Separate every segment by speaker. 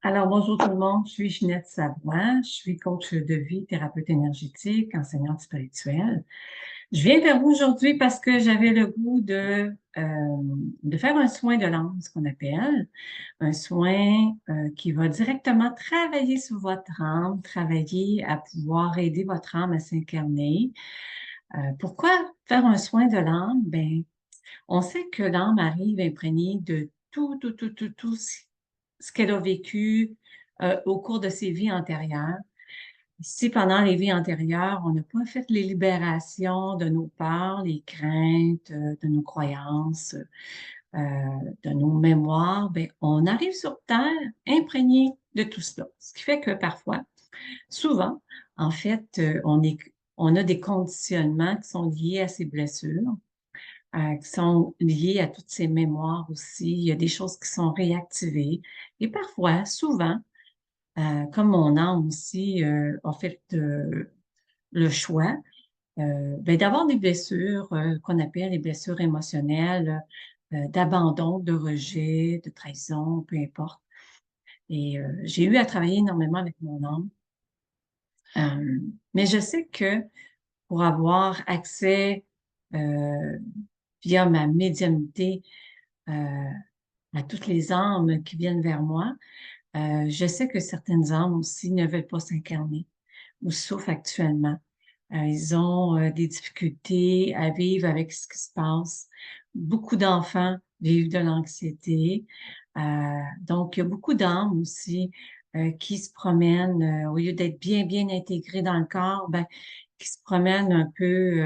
Speaker 1: Alors, bonjour tout le monde, je suis Ginette Savoie, je suis coach de vie, thérapeute énergétique, enseignante spirituelle. Je viens vers vous aujourd'hui parce que j'avais le goût de faire un soin de l'âme, ce qu'on appelle, un soin qui va directement travailler sur votre âme, travailler à pouvoir aider votre âme à s'incarner. Pourquoi faire un soin de l'âme? Ben, on sait que l'âme arrive imprégnée de tout ce qu'elle a vécu au cours de ses vies antérieures. Si pendant les vies antérieures, on n'a pas fait les libérations de nos peurs, les craintes, de nos croyances, euh, de nos mémoires, ben, on arrive sur Terre imprégné de tout cela. Ce qui fait que parfois, souvent, en fait, on a des conditionnements qui sont liés à ces blessures, qui sont liées à toutes ces mémoires aussi. Il y a des choses qui sont réactivées. Et parfois, souvent, comme mon âme aussi a fait le choix ben, d'avoir des blessures qu'on appelle les blessures émotionnelles, d'abandon, de rejet, de trahison, peu importe. Et j'ai eu à travailler énormément avec mon âme. Euh, mais je sais que pour avoir accès euh, via ma médiumnité euh, à toutes les âmes qui viennent vers moi, je sais que certaines âmes aussi ne veulent pas s'incarner ou souffrent actuellement. Ils ont des difficultés à vivre avec ce qui se passe. Beaucoup d'enfants vivent de l'anxiété. Donc, il y a beaucoup d'âmes aussi qui se promènent, au lieu d'être bien intégrées dans le corps, ben, qui se promènent un peu,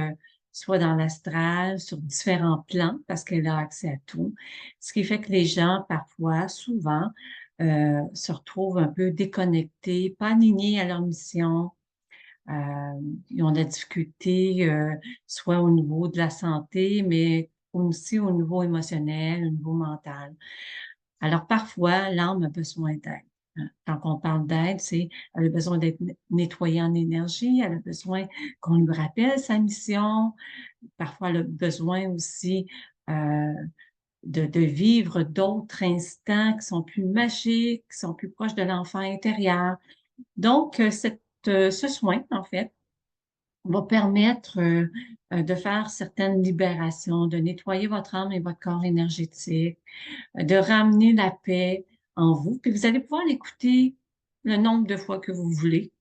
Speaker 1: soit dans l'astral, sur différents plans, parce qu'elle a accès à tout. Ce qui fait que les gens, parfois, souvent, se retrouvent un peu déconnectés, pas alignés à leur mission. Ils ont de la difficulté, soit au niveau de la santé, mais aussi au niveau émotionnel, au niveau mental. Alors, parfois, l'âme a besoin d'aide. Hein. Quand on parle d'aide, elle a besoin d'être nettoyée en énergie, elle a besoin qu'on lui rappelle sa mission. Parfois, elle a besoin aussi de vivre d'autres instants qui sont plus magiques, qui sont plus proches de l'enfant intérieur. Donc, ce soin, en fait, va permettre de faire certaines libérations, de nettoyer votre âme et votre corps énergétique, de ramener la paix en vous. Puis vous allez pouvoir l'écouter le nombre de fois que vous voulez.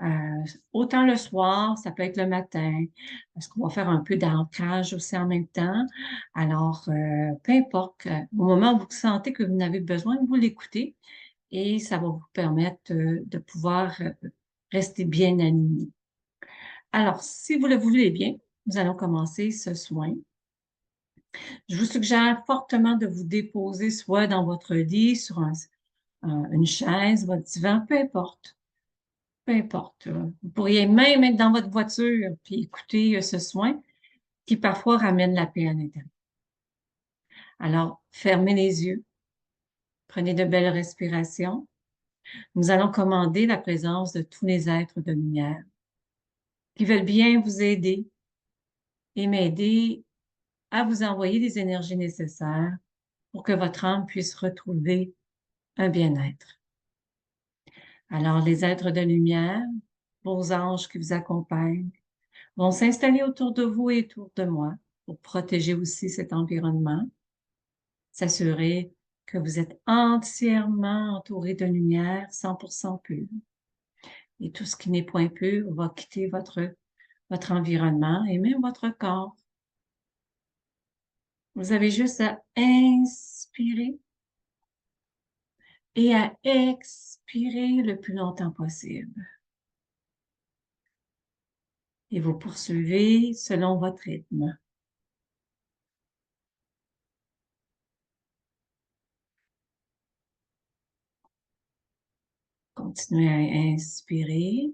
Speaker 1: Euh, Autant le soir, ça peut être le matin, parce qu'on va faire un peu d'ancrage aussi en même temps. Alors, peu importe, au moment où vous sentez que vous n'avez besoin, vous l'écoutez et ça va vous permettre de pouvoir rester bien aligné. Alors, si vous le voulez bien, nous allons commencer ce soin. Je vous suggère fortement de vous déposer soit dans votre lit, sur une chaise, votre divan, peu importe. Peu importe. Vous pourriez même être dans votre voiture puis écouter ce soin qui parfois ramène la paix à l'intérieur. Alors, fermez les yeux, prenez de belles respirations. Nous allons commander la présence de tous les êtres de lumière qui veulent bien vous aider et m'aider à vous envoyer les énergies nécessaires pour que votre âme puisse retrouver un bien-être. Alors, les êtres de lumière, vos anges qui vous accompagnent, vont s'installer autour de vous et autour de moi pour protéger aussi cet environnement, s'assurer que vous êtes entièrement entouré de lumière 100% pure. Et tout ce qui n'est point pur va quitter votre environnement et même votre corps. Vous avez juste à inspirer et à expirer le plus longtemps possible. Et vous poursuivez selon votre rythme. Continuez à inspirer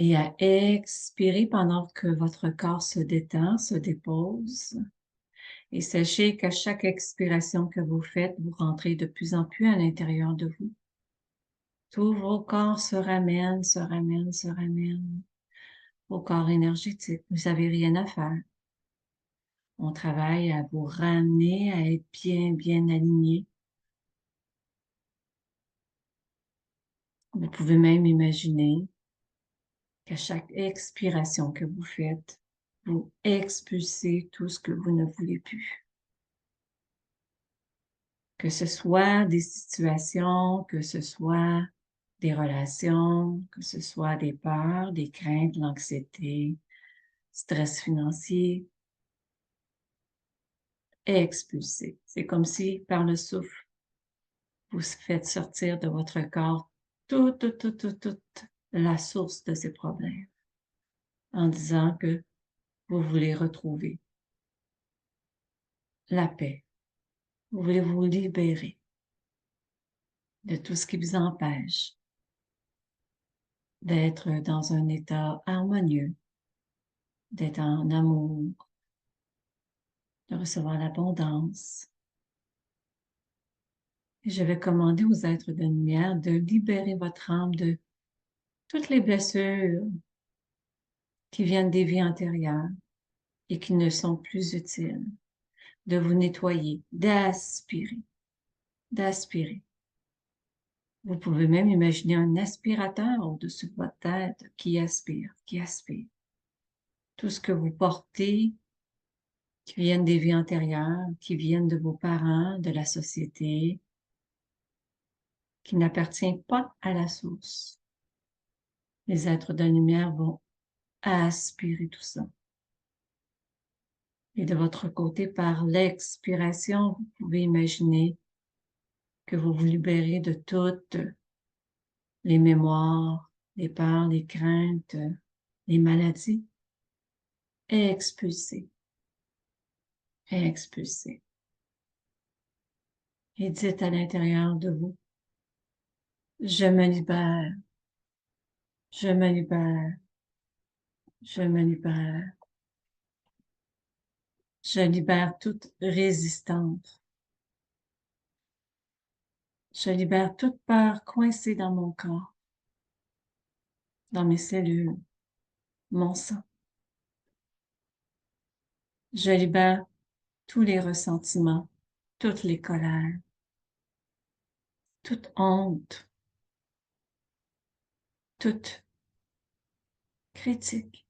Speaker 1: et à expirer pendant que votre corps se détend, se dépose. Et sachez qu'à chaque expiration que vous faites, vous rentrez de plus en plus à l'intérieur de vous. Tous vos corps se ramènent, se ramènent, se ramènent. Vos corps énergétiques, vous n'avez rien à faire. On travaille à vous, ramener, à être bien aligné. Vous pouvez même imaginer qu'à chaque expiration que vous faites, vous expulsez tout ce que vous ne voulez plus. Que ce soit des situations, que ce soit des relations, que ce soit des peurs, des craintes, l'anxiété, stress financier, expulsez. C'est comme si, par le souffle, vous faites sortir de votre corps toute la source de ces problèmes en disant que vous voulez retrouver la paix. Vous voulez vous libérer de tout ce qui vous empêche d'être dans un état harmonieux, d'être en amour, de recevoir l'abondance. Et je vais commander aux êtres de lumière de libérer votre âme de toutes les blessures qui viennent des vies antérieures et qui ne sont plus utiles, de vous nettoyer, d'aspirer, d'aspirer. Vous pouvez même imaginer un aspirateur au-dessus de votre tête qui aspire, qui aspire. Tout ce que vous portez, qui viennent des vies antérieures, qui viennent de vos parents, de la société, qui n'appartient pas à la source. Les êtres de lumière vont aspirer tout ça. Et de votre côté, par l'expiration, vous pouvez imaginer que vous vous libérez de toutes les mémoires, les peurs, les craintes, les maladies. Expulsez, expulsez. Et dites à l'intérieur de vous, je me libère, je me libère, je me libère. Je libère toute résistance. Je libère toute peur coincée dans mon corps, dans mes cellules, mon sang. Je libère tous les ressentiments, toutes les colères, toute honte, toute critique.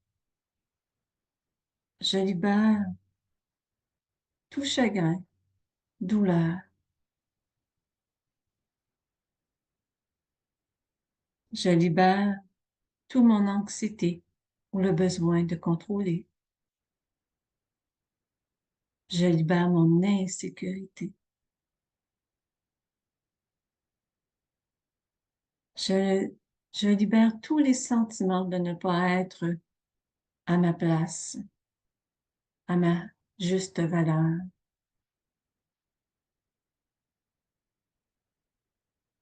Speaker 1: Je libère tout chagrin, douleur. Je libère toute mon anxiété ou le besoin de contrôler. Je libère mon insécurité. Je, je libère tous les sentiments de ne pas être à ma place, à ma juste valeur.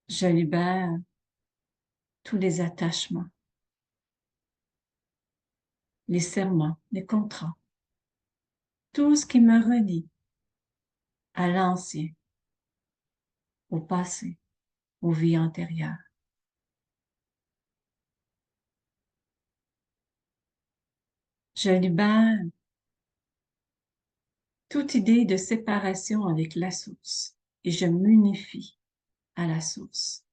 Speaker 1: Je libère tous les attachements, les serments, les contrats, tout ce qui me relie à l'ancien, au passé, aux vies antérieures. Je libère toute idée de séparation avec la source et je m'unifie à la source.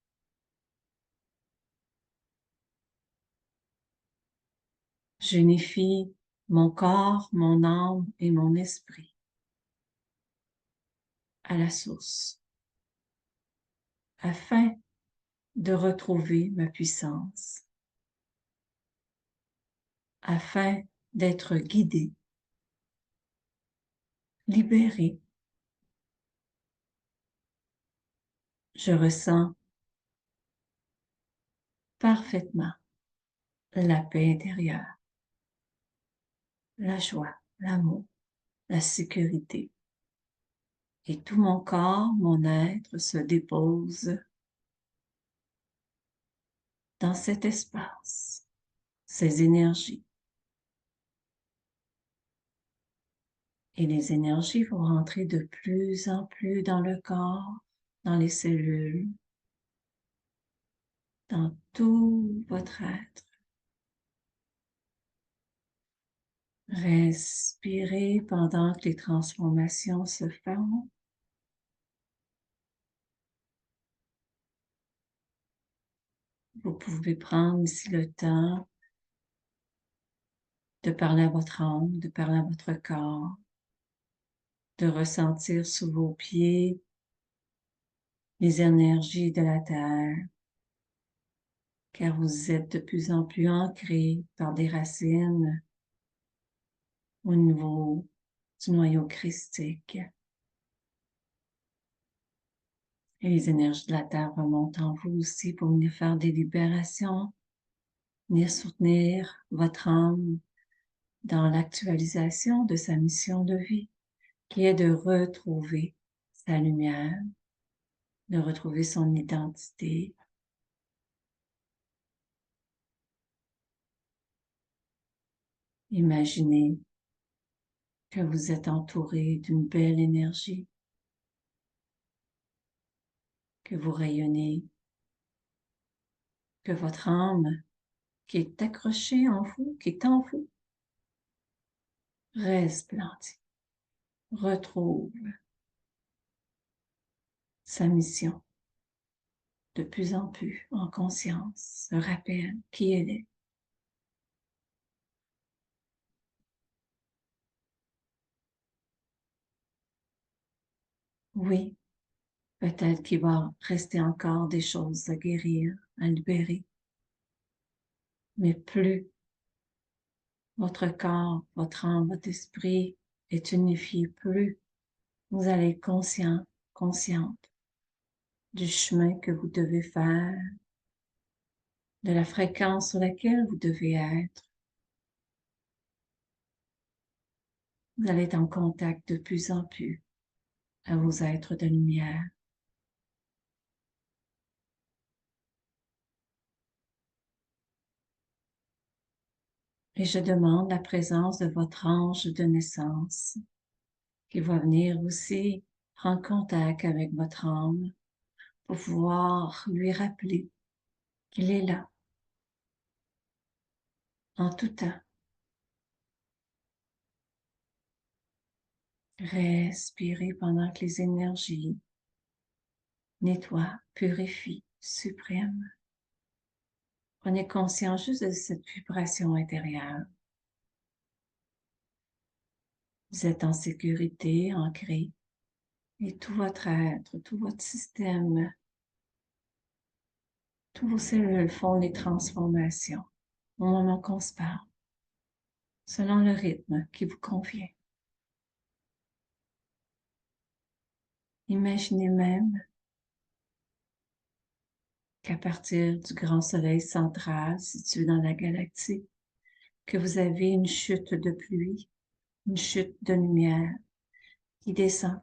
Speaker 1: J'unifie mon corps, mon âme et mon esprit à la source afin de retrouver ma puissance, afin d'être guidé, libéré. Je ressens parfaitement la paix intérieure, la joie, l'amour, la sécurité. Et tout mon corps, mon être se dépose dans cet espace, ces énergies. Et les énergies vont rentrer de plus en plus dans le corps, dans les cellules, dans tout votre être. Respirez pendant que les transformations se font. Vous pouvez prendre ici le temps de parler à votre âme, de parler à votre corps, de ressentir sous vos pieds les énergies de la Terre, car vous êtes de plus en plus ancrés par des racines au niveau du noyau christique. Et les énergies de la Terre remontent en vous aussi pour venir faire des libérations, venir soutenir votre âme dans l'actualisation de sa mission de vie, qui est de retrouver sa lumière, de retrouver son identité. Imaginez que vous êtes entouré d'une belle énergie, que vous rayonnez, que votre âme qui est accrochée en vous, qui est en vous, resplendit, retrouve sa mission de plus en plus en conscience, se rappelle qui elle est. Oui, peut-être qu'il va rester encore des choses à guérir, à libérer, mais plus votre corps, votre âme, votre esprit est unifié, plus vous allez être conscient, consciente du chemin que vous devez faire, de la fréquence sur laquelle vous devez être. Vous allez être en contact de plus en plus à vos êtres de lumière. Et je demande la présence de votre ange de naissance qui va venir aussi prendre contact avec votre âme pour pouvoir lui rappeler qu'il est là en tout temps. Respirez pendant que les énergies nettoient, purifient, suppriment. Prenez conscience juste de cette vibration intérieure. Vous êtes en sécurité, ancré, et tout votre être, tout votre système, tous vos cellules font les transformations au moment qu'on se parle, selon le rythme qui vous convient. Imaginez même qu'à partir du grand soleil central situé dans la galaxie, que vous avez une chute de pluie, une chute de lumière qui descend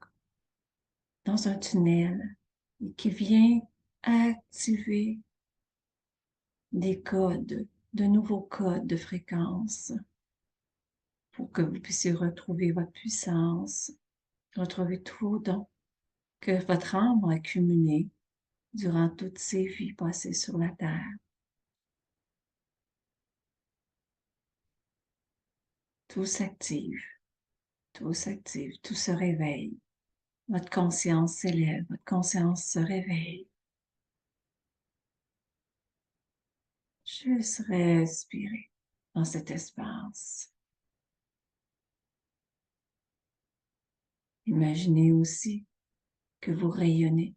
Speaker 1: dans un tunnel et qui vient activer des codes, de nouveaux codes de fréquence pour que vous puissiez retrouver votre puissance, retrouver tous vos dons que votre âme a accumulés durant toutes ces vies passées sur la Terre. Tout s'active, tout s'active, tout se réveille. Votre conscience s'élève, votre conscience se réveille. Juste respirer dans cet espace. Imaginez aussi que vous rayonnez,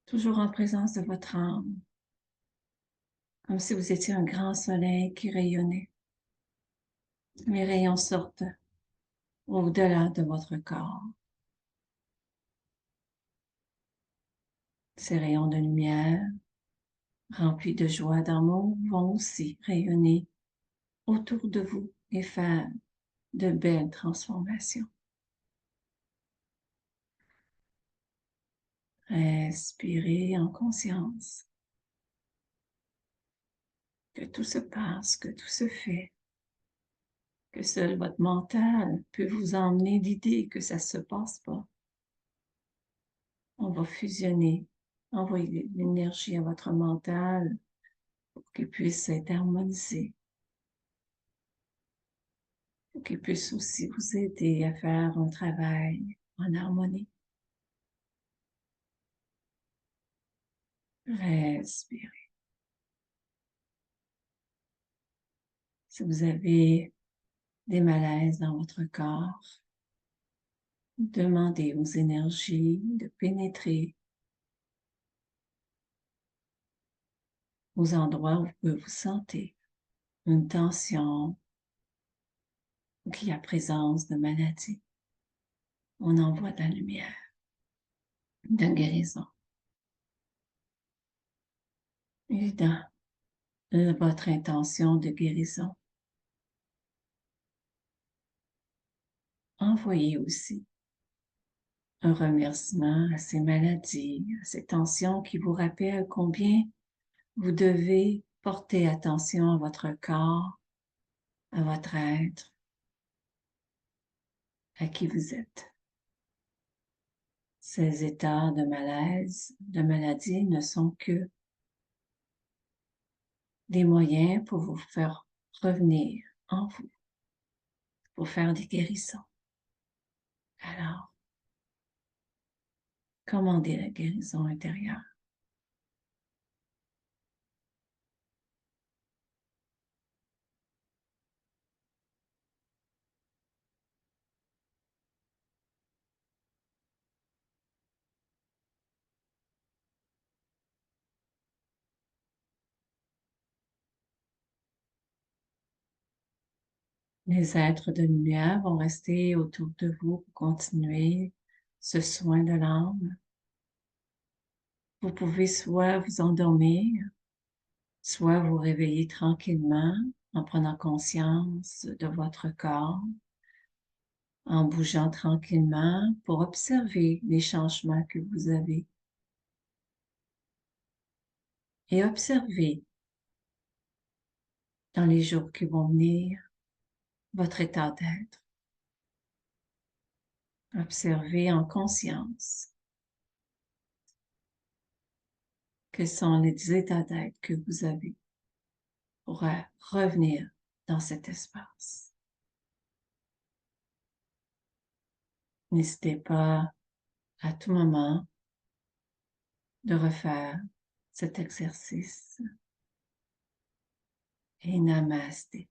Speaker 1: toujours en présence de votre âme, comme si vous étiez un grand soleil qui rayonnait. Les rayons sortent au-delà de votre corps. Ces rayons de lumière, remplis de joie, d'amour, vont aussi rayonner autour de vous et faire de belles transformations. Respirez en conscience que tout se passe, que tout se fait, que seul votre mental peut vous emmener l'idée que ça ne se passe pas. On va fusionner, envoyer l'énergie à votre mental pour qu'il puisse être harmonisé, pour qu'il puisse aussi vous aider à faire un travail en harmonie. Respirez. Si vous avez des malaises dans votre corps, demandez aux énergies de pénétrer aux endroits où vous sentez une tension ou qu'il y a présence de maladie. On envoie de la lumière, de guérison. Et dans votre intention de guérison, envoyez aussi un remerciement à ces maladies, à ces tensions qui vous rappellent combien vous devez porter attention à votre corps, à votre être, à qui vous êtes. Ces états de malaise, de maladie ne sont que des moyens pour vous faire revenir en vous, pour faire des guérisons. Alors, commandez la guérison intérieure. Les êtres de lumière vont rester autour de vous pour continuer ce soin de l'âme. Vous pouvez soit vous endormir, soit vous réveiller tranquillement en prenant conscience de votre corps, en bougeant tranquillement pour observer les changements que vous avez et observer dans les jours qui vont venir votre état d'être. Observez en conscience quels sont les états d'être que vous avez pour revenir dans cet espace. N'hésitez pas à tout moment de refaire cet exercice. Et namasté.